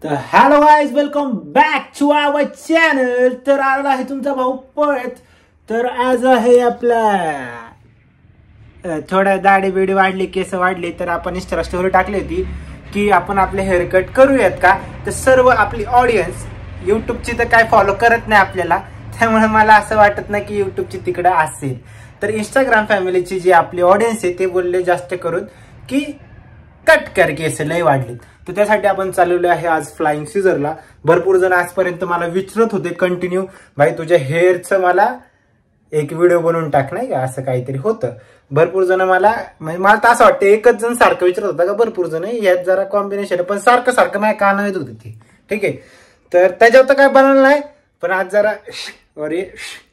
तर hello guys, welcome back to our channel. तर आला आहे तुमचा भाऊ पळत. तर आज आहे आपला थोडा दाढी बिडी वाढली, केस वाढली, तर आपण इंस्टा स्टोरी टाकली होती की आपण आपले हेअर कट करूयात का. तर सर्व आपली ऑडियन्स युट्यूबची तर काय फॉलो करत नाही आपल्याला, त्यामुळे मला असं वाटत नाही की युट्यूबची तिकडे असेल. तर इंस्टाग्राम फॅमिलीची जी आपली ऑडियन्स आहे ते बोलले जास्त करून की कट कर, केस लय वाढलेत. तर त्यासाठी आपण चालवलो आहे आज फ्लाइंग सीझरला. भरपूर जण आजपर्यंत मला विचारत होते कंटिन्यू, भाई तुझ्या हेअरचं मला एक व्हिडिओ बनवून टाक, नाही का, असं काहीतरी होतं. भरपूर जण मला तर असं वाटतं एकच जण सारखं विचारत होता का, भरपूर जण यात जरा कॉम्बिनेशन आहे, पण सारखं सारखं माझ्या कानावर येत होते ते. ठीक आहे, तर त्याच्यावर तर काय बनवलं नाही, पण आज जरा अरे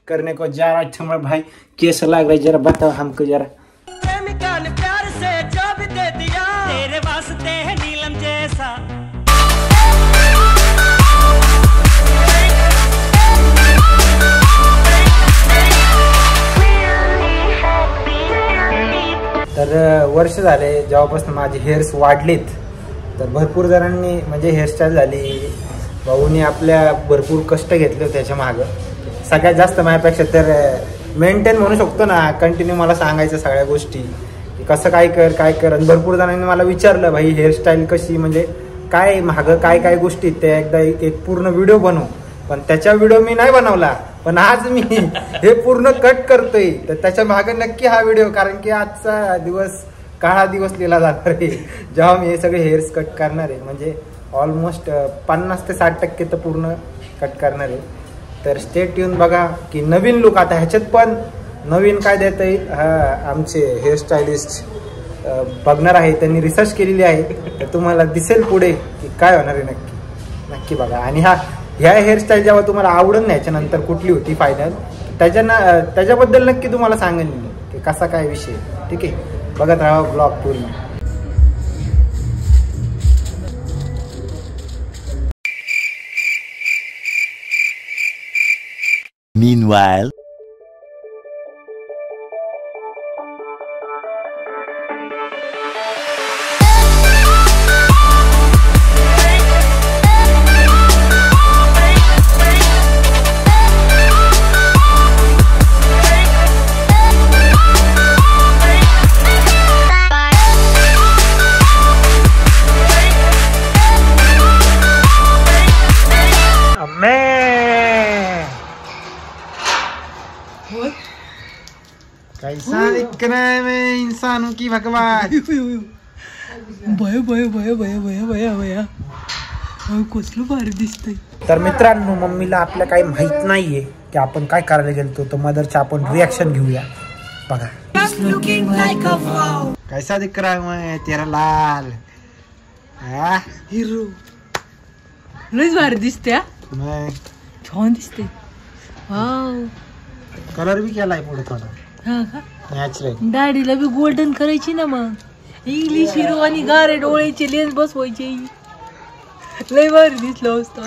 करने को जरा अच्छा भाई केस लाग रहा, जरा बताओ हमको जरा. तर वर्ष झाले जेव्हापासून माझे हेअर्स वाढलेत, तर भरपूर जणांनी म्हणजे हेअरस्टाईल झाली. भाऊनी आपल्या भरपूर कष्ट घेतले त्याच्या मागं. सगळ्यात जास्त माझ्यापेक्षा तर मेंटेन म्हणू शकतो ना, कंटिन्यू मला सांगायचं सगळ्या गोष्टी, कसं काय कर काय कर. आणि भरपूर जणांनी मला विचारलं भाई हेअरस्टाईल कशी, म्हणजे काय मागं काय काय गोष्टी त्या एकदा एक पूर्ण व्हिडिओ बनवू. पण त्याच्या व्हिडिओ मी नाही बनवला, पण आज मी हे पूर्ण कट करतोय. तर त्याच्या मागे नक्की हा व्हिडिओ, कारण की आजचा दिवस काळा दिवस लिहिला जाणार आहे जेव्हा मी हे सगळे हेअर्स कट करणार आहे. म्हणजे ऑलमोस्ट 50 ते 60% तर पूर्ण कट करणार आहे. तर स्टेट येऊन बघा की नवीन लुक. आता ह्याच्यात पण नवीन काय देता येईल, आमचे हेअरस्टायलिस्ट बघणार आहे, त्यांनी रिसर्च केलेली आहे. तर तुम्हाला दिसेल पुढे की काय होणार आहे. नक्की बघा. आणि ह्या हेअरस्टाईल जेव्हा तुम्हाला आवडून नाही याच्यानंतर कुठली होती फायनल, त्याच्याबद्दल नक्की तुम्हाला सांगेन मी की कसा काय विषय. ठीक आहे, बघत राहा ब्लॉग पूर्ण. Meanwhile, कैसा दिखना है मैं इंसानों की भगवान. भय भय भय भय भय भय भय कसलं भारी दिसतंय. तर मित्रांनो, मम्मीला आपल्या काही माहित नाहीये की आपण काय करायला गेलतो. तर मदरच्या आपण रिॲक्शन घेऊया. बघा कैसा दिख रहा है मैं तेरा लाल हिरो. लयच भारी दिसते. मैं छान दिसते. वाव, कलर भी केलाय पुढे थोडा. हा का, नॅचरल. दाढीला बी गोल्डन करायची ना, मग इंग्लिश हिरो आणि गारे डोळ्याचे लेन्स बसवायचे. लय भारी दिसलं असतं.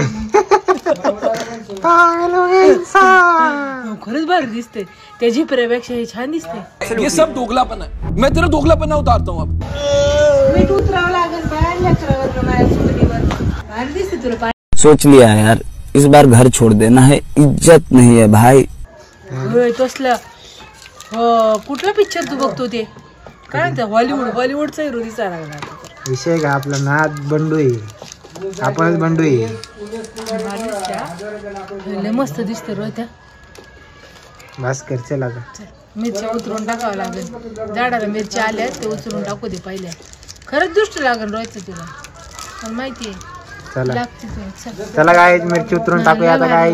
खरंच भारी दिसते. त्या झिपऱ्यापेक्षा हे छान दिसते. ये सब दोगलापन है. मैं तेरा दोगलापन उतारता हूँ अब. मीठ उतरावं लागेल भारी दिसते तुला. सोच लिया यार, इस बार घर छोड़ देना है, इज्जत नहीं है भाई. तसला कुठला पिक्चर तू बघतो ते काय म्हणतात, हॉलिवूडचा हिरो दिसायला लागला. विषय का आपला नाद बंडू आहे, आपणच बंडू आहे. मस्त दिसते रो त्या. बस कर, चला मिरच्या उतरून टाकावं लागेल. झाडाला मिरच्या आल्या ते उचलून टाकू दे पहिल्या. खरंच दुष्ट लागेल रोयचं तुला, पण माहितीये. चला काय मिरची उतरून टाकूया आता. काय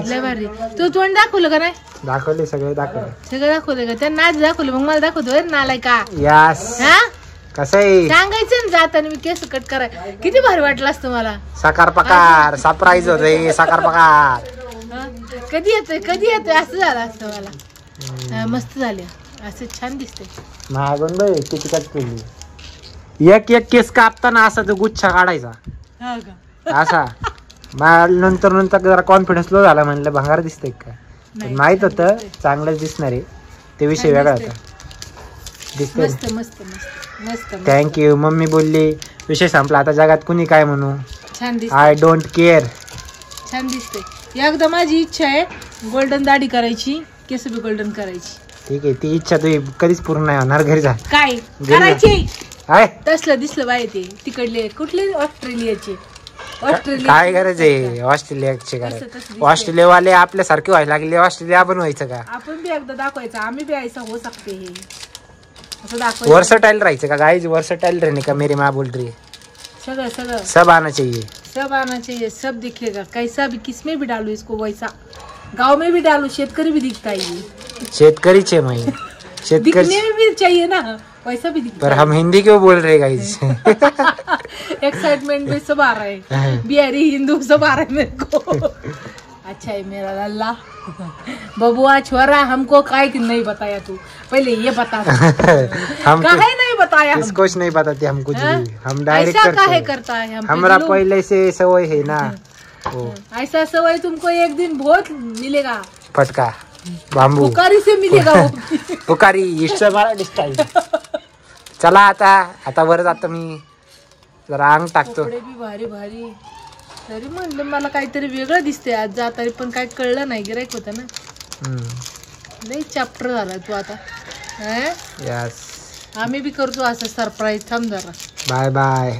तू तोंड दाखवलं का नाही? दाखवले, सगळे दाखवले का? त्यांना आज दाखवलं, मग मला दाखवतो नालाय का. यास कसं आहे सांगायचं ना जाताना मी केस कट कराय. किती भारी वाटलं असतं मला. साकार पकार सरप्राईज होते. साकार पकार कधी येतोय असं झालं असतं मला. मस्त झाले, असं छान दिसते. मागून बाई किती कट केली. एक केस कापताना असा तो गुच्छा काढायचा असा. नंतर जरा कॉन्फिडन्स लो झाला, म्हणलं भंगार दिसतंय का. माहित होतं चांगलंच दिसणार आहे, ते विषय वेगळा होता. मस्त मस्त मस्त मस्त. थँक्यू. मम्मी बोलली विषय संपला, आता जगात कुणी काय म्हणू. छान दिसते. I don't care. छान दिसते. एकदा माझी इच्छा आहे गोल्डन दाढी करायची, केस बी गोल्डन करायची. ठीक आहे, ती इच्छा तुझी कधीच पूर्ण नाही होणार. घरी जा. काय करायची काय तसलं दिसलं बाय ते तिकडले कुठले ऑस्ट्रेलियाचे. काय गरज आहे ऑस्ट्रेलियाचे करायचं? ऑस्ट्रेलियावाले आपल्यासारखे व्हायला लागले, ऑस्ट्रेलिया आपण व्हायचं का? आपण बी एकदा दाखवायचं आम्ही बी ऐसा हो सकते हे असं दाखवायचं. वर्सटाइल राहायचं का गाइस? वर्सटाइल रहने का मेरी माँ बोल रही है. सगळं सगळं सब आना चाहिए. सब आना चाहिए, सब दिखेगा. कैसा भी किसमें भी डालू इसको वैसा. गांव में भी डालू, शेतकरी भी दिखता है ये. शेतकरीच है मैं. शेतकरी दिखने में भी चाहिए ना, वैसा भी दिखता पर हम हिंदी क्यों बोल रहे गाइस? एक्साइटमेंट में सब आ रहा है. बिहारी हिंदू सब आ रहा है मेरे को. अच्छा है मेरा लल्ला. बबुआ छोरा हमको काय नहीं बताया तू, पहले ये बता. हम काहे नहीं बताया? कुछ नहीं बताते हम कुछ भी. हम डायरेक्ट ऐसा काहे करते करता है? हम हमारा पहले से सवय है ना. वो ऐसा सवय तुमको एक दिन बहुत मिलेगा. फटका बांबू पुकारी से मिलेगा वो. पुकारी इष्ट मराठी स्टाईल. चला आता वर जातो मी, जरा अंग टाकतो. कपडे बी भारी भारी. तरी म्हणलं मला काहीतरी वेगळं दिसते आज जाताना, पण काय कळलं नाही. गिरायक होतं ना. लई चॅप्टर झाला तू आता. यस, आम्ही बी करतो असं सरप्राईज. थांब जरा. Bye bye.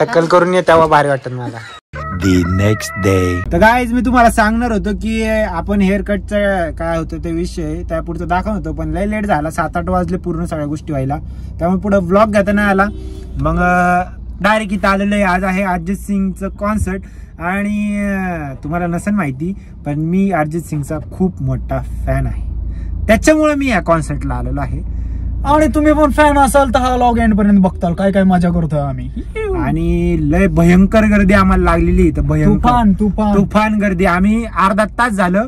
टक्कल करून ये तेव्हा भारी वाटत मला. The next day. तर गाईज मी तुम्हाला सांगणार होतो की आपण हेअर कटचं काय होतं ते विषय त्या पुढचं दाखवत होतो, पण लय लेट झाला. 7-8 वाजले पूर्ण सगळ्या गोष्टी व्हायला. त्यामुळे पुढे व्लॉग घेता नाही आला. मग डायरेक्ट इथं आलेलं आहे. आज आहे अरिजित सिंगचं कॉन्सर्ट. आणि तुम्हाला नसेल माहिती पण मी अरिजित सिंगचा खूप मोठा फॅन आहे, त्याच्यामुळे मी या कॉन्सर्टला आलेलो आहे. आणि तुम्ही पण फॅन असाल तर हा लॉग एंड पर्यंत बघताल. काय काय मजा करतोय आम्ही. आणि लय भयंकर गर्दी आम्हाला लागलेली इथं. भयंकर तुफान गर्दी. आम्ही अर्धा तास झालं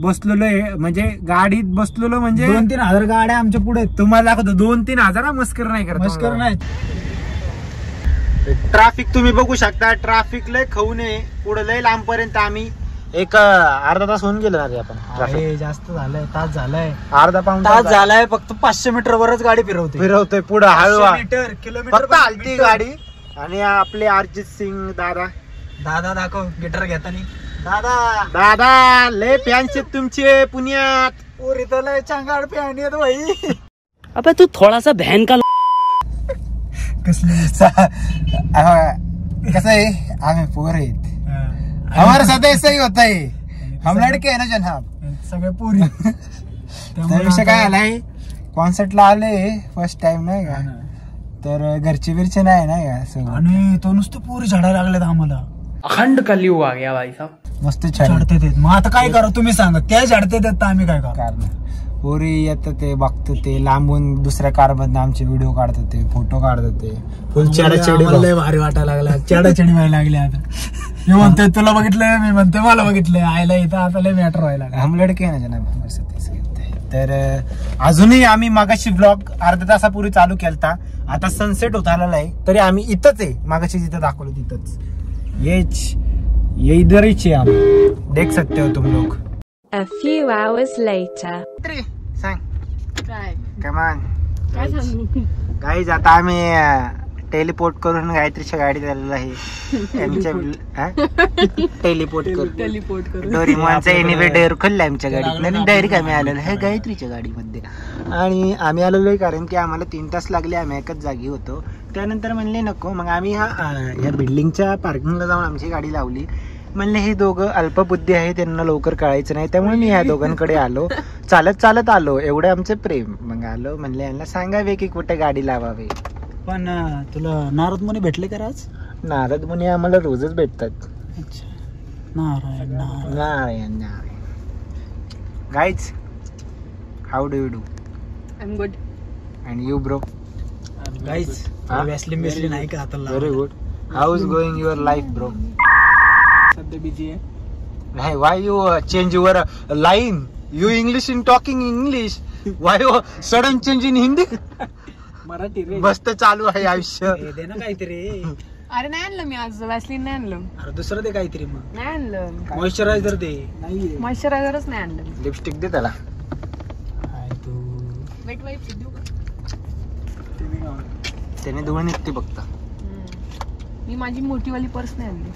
बसलेलो, म्हणजे गाडीत बसलेलो. म्हणजे 2-3 हजार गाड्या आमच्या पुढे. तुम्हाला दाखवतो 2-3 हजार. मस्कर नाही करत, मस्कर नाही. ट्रॅफिक तुम्ही बघू शकता. ट्रॅफिक लय खाऊ नये. पुढे लय लांब पर्यंत आम्ही एक अर्धा तास होऊन गेलो ना आपण. जास्त झालंय, तास झालाय. अर्धा पाऊण तास झालाय. फक्त 500 मीटर वरच गाडी फिरवतोय पुढे हळू किलोमीटर फक्त हलती गाडी. आणि आपले अरिजित सिंग दादा दाखव गिटार घेताना. दादा लय फॅन्स आहेत तुमचे पुण्यात. पोरी तर लय चांगला फॅन येत भाई. अबे तू थोड़ा सा बहन का कसं आहे, आम्ही पोर आहेत. हमारे साथ ऐसा ही होता है. हम लड़के है ना जनाब, सगळे पोरी. विषय काय आलाय, कॉन्सर्टला आले फर्स्ट टाइम नाही का, तर घरचे बिरचे नाही का. आणि तो नुसतं पोरी झाडायला लागलेत आम्हाला. अखंड कलयुग आ गया भाई साहब. मस्त झाडते ते. मग आता काय करा तुम्ही सांगा. त्या झाडते तर आम्ही काय करा. पोरी येतं ते बघतो ते लांबून दुसऱ्या कार मधून आमचे व्हिडिओ काढतात ते, फोटो काढतात ते. फुल लय भारी वाटायला लागला. चेडाचेडी व्हायला लागली. आता मी म्हणतोय तुला बघितलंय, मी म्हणतोय मला बघितलंय. आयला इथं आता लय मॅटर व्हायला लागला. हम लडके आहे ना जनाब. तर अजूनही आम्ही मागाशी ब्लॉग अर्धा तासापूर्वी चालू केलता. आता सनसेट होत आलेला आहे, तरी आम्ही इथंच आहे. मागाशी जिथं दाखवलं तिथंच. ये इधर ही है, हम देख सकते हो तुम लोग. A few hours later. सांग काय कमान काय सांगू. गाईज आता आम्ही टेलिपोर्ट करून गायत्रीच्या गाडीत आलेलो आहे. टेलिपोर्ट करून डोरेमॉनचा एनिवेटर खोललाय आमच्या गाडीत आणि डायरेक्ट आम्ही आलेलो आहे गायत्रीच्या गाडीमध्ये. आणि आम्ही आलेलो आहे कारण की आम्हाला 3 तास लागले. आम्ही एकच जागी होतो. त्यानंतर म्हणले नको, मग आम्ही ह्या बिल्डिंगच्या पार्किंगला जाऊन आमची गाडी लावली. म्हणले हे दोघं अल्पबुद्धी आहे, त्यांना लवकर कळायचं नाही, त्यामुळे मी ह्या दोघांकडे आलो. चालत आलो. एवढे आमचे प्रेम. मग आलो, म्हणले यांना सांगावे की कुठे गाडी लावावे. पण तुला नारद मुनी भेटले का आज? नारद मुनी आम्हाला रोजच भेटतात. Narayan. Guys, how do you do? I am good. And you bro? Guys vaseline बिसली नाही का आता? Very good. How is going your life bro? सध्या बिझी आहे. नाही, why you change your line? You English in talking English, why you sudden change in Hindi? Marathi रे. मस्त चालू आहे आयुष्य. दे ना काहीतरी. अरे नाही आणलं मी आज. वॅसलीन नाही आणलं. अरे दुसरं दे काहीतरी. मग नाही आणलं. मॉइश्चरायझर दे. नाही मॉइश्चरायझरच नाही आणलं. लिपस्टिक दे त्याला. तू वेट वाईप्स देऊ का? त्याने धुवून निघते बघता. मी माझी मोठीवाली पर्स नाही आणली.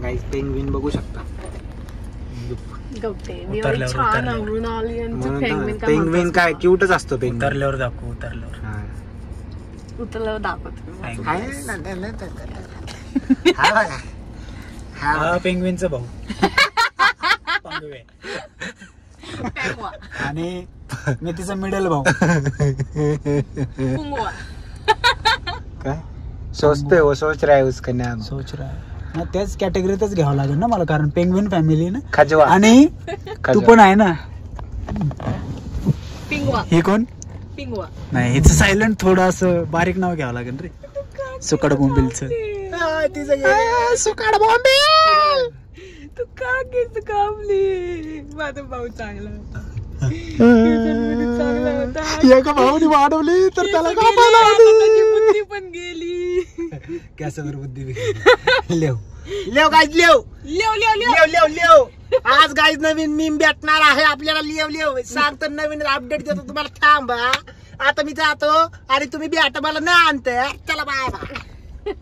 गाईस पेंग्विन बघू शकता. गवते मी एवढी छान आवडून आली आणि पेंग्विन काय क्यूटच असतो. पेंग्विन उतरल्यावर दाखवू, उतरल्यावर उतरल्यावर दाखवतो. हा पेंग्विनचा भाऊ आणि मी तिचा मिडल भाऊ. काय सोचतोय हो, सोच रहा है उसका नाम. सोच रहा है ना, त्याच कॅटेगरीतच घ्यावं लागेल ना मला, कारण पेंग्विन फॅमिली ना. खजवा. आणि तू पण आहे ना. पिंगवा. हे कोण? पिंगवा नाही, हिचं सायलेंट थोडं असं बारीक नाव घ्यावं लागेल रे. सुकाड बोंबिलचं. सुकाड बोंबिल. तू का केस कामली? माझा भाऊ चांगला होता. एका भाऊनी वाढवली तर त्याला बुद्धी पण गेली. कॅसवर बुद्धी लेव गाईज लेव. आज गाईज नवीन मीम भेटणार आहे आपल्याला. लेव सांगतो, नवीन अपडेट देतो तुम्हाला. थांबा आता मी जातो आणि तुम्ही भेटा मला ना आणते. चला बाय बाय.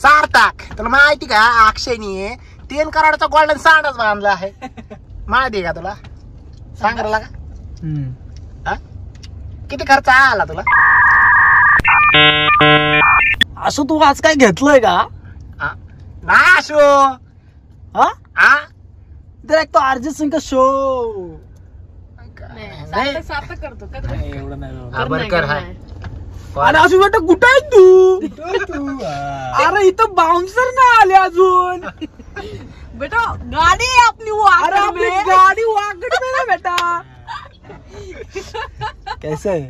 सार्थक तुला माहिती का, अक्षयनी 3 करोडचा गोल्डन सांडच बांधला आहे. माहिती का तुला? सांग का किती खर्च आला तुला? असं तू आज काय घेतलंय का? नाही शो डायरेक्ट तो अर्जित सिंग का शो. सार्थक करतो का? एवढं नाही बरकर हाय. अरे अजून बेटा कुठं आहे तू? अरे इथं बाउन्सर नाही आले अजून. बेटा गाडी आपली अरे आपली गाडी वाकडी में ना बेटा. कैसे आहे?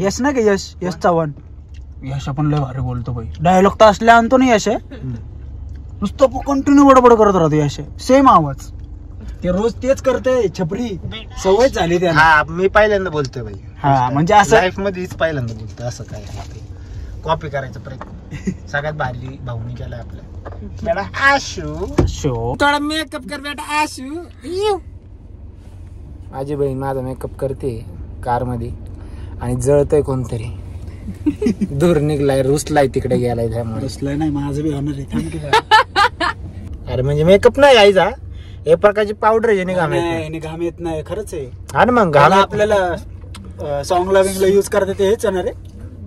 यश ना का यश चव्हाण. यश आपण लय भारी बोलतो भाई. डायलॉग तर असल्या आणतो ना यश. नुसतं कंटिन्यू बडबड करत राहतो यश. सेम आवाज. ते रोज तेच करते. छपरी सवय झाली त्याला. हा मी पहिल्यांदा बोलतोय भाई. हा म्हणजे असं लाईफ मध्ये पहिल्यांदा बोलतोय. असं काय कॉपी करायचा प्रयत्न सगळ्यात भारी भाऊनी केलाय आपल्या. आशू शो थोडा मेकअप कर बेटा. आशू माझी बहीण माझा मेकअप करते कार मध्ये आणि जळतय कोणतरी. दूर निघलाय, रुसलाय, तिकडे गेलाय. त्यामुळे रुसलाय नाही, माझं बी होणार आहे. अरे म्हणजे मेकअप नाही आईचा, एक प्रकारची पावडर आहे. घाम घाम येत नाही. खरंच आहे. आणि मग घाम आपल्याला सॉंगला बिंगला युज करते ते हेच आहे ना रे.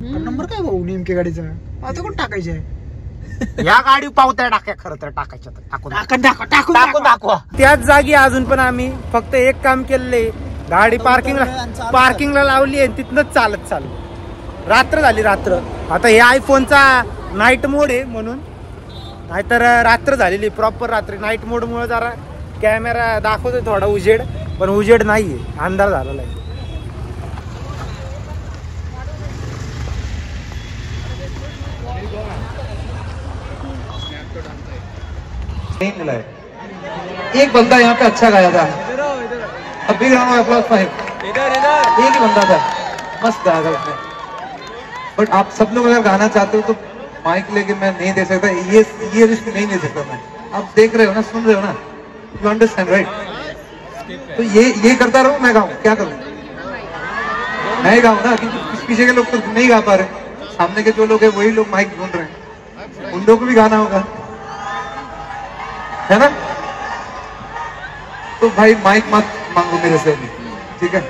नंबर काय भाऊ नेमके गाडीचा? आता कोण टाकायचे आहे? या गाडी पावत्या टाक्या खरं तर टाकायच्या टाकून दाखवा. त्याच जागी अजून पण आम्ही फक्त एक काम केलेले, गाडी पार्किंगला लावली आणि तिथनच चालत चालू. रात्र झाली रात्र. आता हे आयफोनचा नाईट मोड आहे म्हणून, नाहीतर रात्र झालेली प्रॉपर रात्री. नाईट मोड मुळे जरा कॅमेरा दाखवतोय थोडा उजेड, पण उजेड नाहीये, अंधार झालेला आहे. एक बंदा यहाँ पे अच्छा गाया था. अभी अप्लॉज 5. एक ही बंदा था, मस्त गाया था उसने. बट आप सब लोग अगर गाना चाहते हो तो माइक लेके मैं नहीं दे सकता. ये रिस्क नहीं ले सकता मैं. आप देख रहे हो ना, सुन रहे हो ना, यू अंडरस्टैंड राइट? तो ये करता रहूं, मैं गाऊं, क्या करूं? मैं गाऊं ना, क्योंकि पीछे के लोग तो नहीं गा पा रहे. सामने के जो लोग है वही लोग माइक ढूंढ रहे हैं. उन लोगों को भी गाना होगा, है ना? तो भाई माइक मत मांगो मेरे से, ठीक है?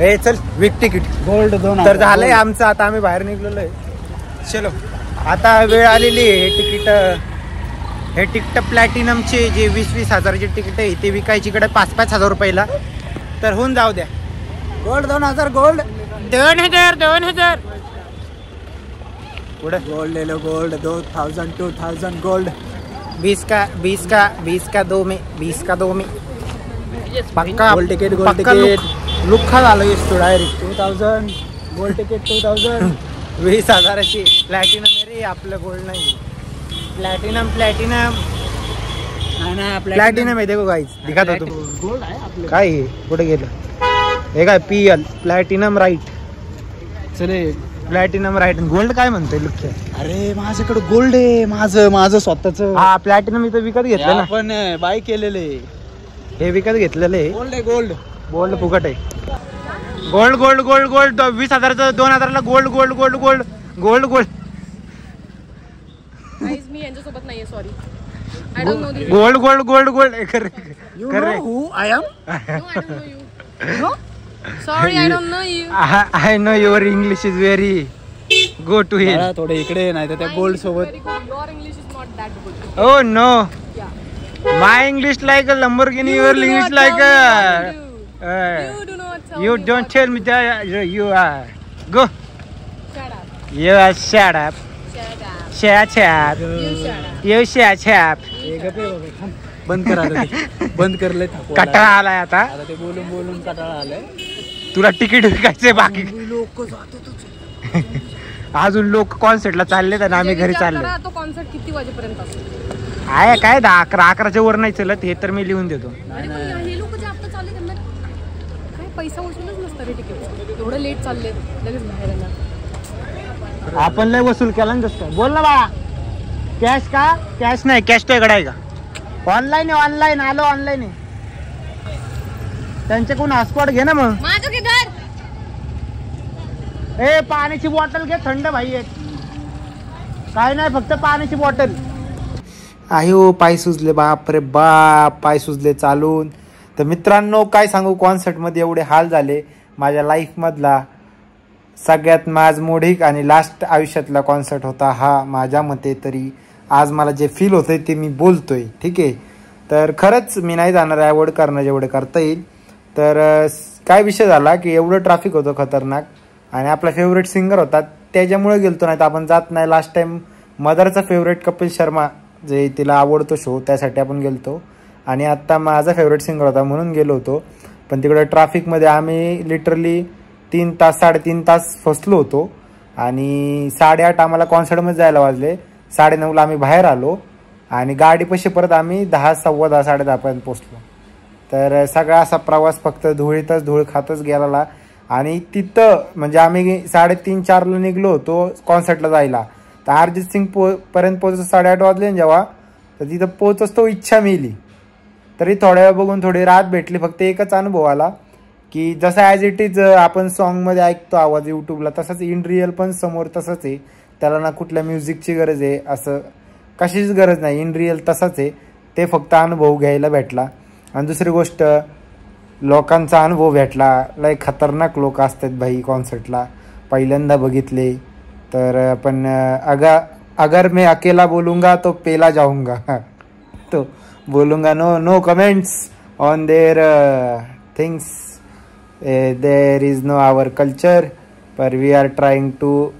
हे चल विक तिकीट. गोल्ड 2 तर झालंय आमचं, आता आम्ही बाहेर निघलेलो आहे. चलो आता वेळ आलेली आहे. हे तिकीट प्लॅटिनमचे जे 20-20 हजाराचे तिकीट आहे ते विकायची इकडे 5-5 हजार रुपयाला. तर होऊन जाऊ द्या. गोल्ड 2000 गोल्ड 2000 पुढे गोल्ड ले लो गोल्ड 2000 गोल्ड 20 का 2 में 20 का 2 में पक्का गोल्ड टिकट लुक खा झालं असतो डायरेक्ट. 2000 गोल्ड टिकट 2000 20 हजाराची प्लॅटिनम आहे रे आपलं, गोल्ड नाही. प्लॅटिनम आहे. देखो गाईज दिखात होतो गोल्ड आहे आपलं. काय हे कुठे गेलं हे काय PL प्लॅटिनम राईट. चले प्लॅटिनम राईट. गोल्ड काय म्हणतोय लुक? अरे माझ्याकडे गोल्ड आहे माझं स्वतःच. हा प्लॅटिनम इथं विकत घेतलं ना आपण बाय केलेले. हे विकत घेतलेलं आहे. गोल्ड आहे गोल्ड फुकट आहे. गोल्ड 20 हजाराचं 2000ला गोल्ड. मी यांच्यासोबत नाहीये, sorry. I don't know this. Gold कर who I am. No, I don't know you. Sorry, I don't know you. I know your English is very go to hill. थोडे इकडे नाही तर त्या गोल्ड सोबत. Your English is not that good. Oh no, Yeah. my English like a Lamborghini. Your do English not like tell me a. what to do. You do not tell You me don't what tell me that you are. Go. to- Shut up. You are shut up. Shut up. Shut up. You shut up. You shut up. बंद करा बंद करले. कटाळा आलाय आता. आता ते बोलून कटाळा आलाय. तुला तिकीट विकायचंय बाकी. अजून लोक कॉन्सर्टला चालले तर आम्ही घरी विचार चाललो. करा, तो कॉन्सर्ट किती वाजेपर्यंत असतो? आहे काय 10-11च्या वर नाही चलत. हे तर मी लिहून देतो. अरे पण हे लोक जे आता चालले त्यांना काय पैसा वसूलच नसतं रे तिकीट. एवढं लेट चालले लगेच बाहेर येणार. आपण लय वसूल केला ना तसं. बोल ना बा. कॅश का? कॅश नाही. कॅश तो इकडे आहे का? ऑनलाईन आलो ऑनलाईन आहे. त्यांच्याकडून हॉटस्पॉट घे ना मग. माझं किधर? ए पाण्याची बॉटल घे, थंड भाई एक. काय नाही, फक्त पाण्याची बॉटल. आयो पाय सुजले, बाप रे बाप, पाय सुजले चालून. तर मित्रांनो काय सांगू, कॉन्सर्टमध्ये एवढे हाल झाले. माझ्या लाईफमधला सगळ्यात मोठीक आणि लास्ट आयुष्यातला कॉन्सर्ट होता हा. माझ्या मते तरी आज मला जे फील होतंय ते मी बोलतोय. ठीक आहे. तर खरंच मी नाही जाणार अवॉइड करणं जेवढं करता येईल. तर काय विषय झाला की एवढं ट्रॅफिक होतं खतरनाक आणि आपला फेवरेट सिंगर होता त्याच्यामुळे गेलतो, नाही तर आपण जात नाही. लास्ट टाइम मदरचा फेवरेट कपिल शर्मा जे तिला आवडतो शो त्यासाठी आपण गेलतो आणि आत्ता माझा फेवरेट सिंगर होता म्हणून गेलो होतो. पण तिकडे ट्रॅफिकमध्ये आम्ही लिटरली 3-3.5 तास फसलो होतो आणि 8:30 आम्हाला कॉन्सर्टमध्ये जायला वाजले. 9:30ला आम्ही बाहेर आलो आणि गाडीपाशी परत आम्ही 10, 10:15, 10:30पर्यंत पोचलो. तर सगळा असा प्रवास फक्त धूळ खातच गेला. आणि तिथं म्हणजे आम्ही 3:30-4ला निघलो होतो कॉन्सर्टला जायला. तर अरिजित सिंग पर्यंत पोहोचतो 8:30 वाजले जेव्हा. तर तिथं पोहोचच तो इच्छा मिळली. तरी थोड्या वेळ बघून थोडी रात भेटली. फक्त एकच अनुभव आला की जसं ॲज इट इज आपण सॉन्गमध्ये ऐकतो आवाज यूट्यूबला, तसंच इन रिअल पण समोर तसंच आहे. त्याला ना कुठल्या म्युझिकची गरज आहे, असं कशाचीच गरज नाही. इन रिअल तसंच आहे. ते फक्त अनुभव घ्यायला भेटला. आणि दुसरी गोष्ट लोकांचा अनुभव भेटला. लय खतरनाक लोक असतात भाई कॉन्सर्टला. पहिल्यांदा बघितले. तर पण अगर मैं अकेला बोलूँगा तो पेला जाऊंगा. तो बोलूँगा no comments on their things. There is no our culture पर we are trying to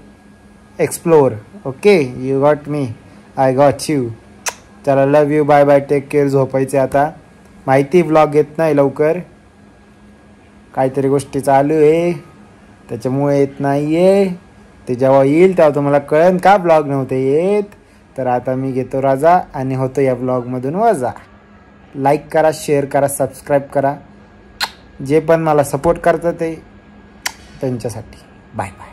explore. Okay, you got me, I got you. चला, love you, bye bye, take care. झोपायचे आता. माहिती व्लॉग येत नाही लवकर, काहीतरी गोष्टी चालू आहे त्याच्यामुळे येत नाही आहे. ते जेव्हा येईल तेव्हा तुम्हाला कळेल का ब्लॉग नव्हते येत. तर आता मी घेतो रजा आणि होतो या ब्लॉगमधून वजा. लाईक करा, शेअर करा, सबस्क्राईब करा. जे पण मला सपोर्ट करतात ते त्यांच्यासाठी. Bye bye.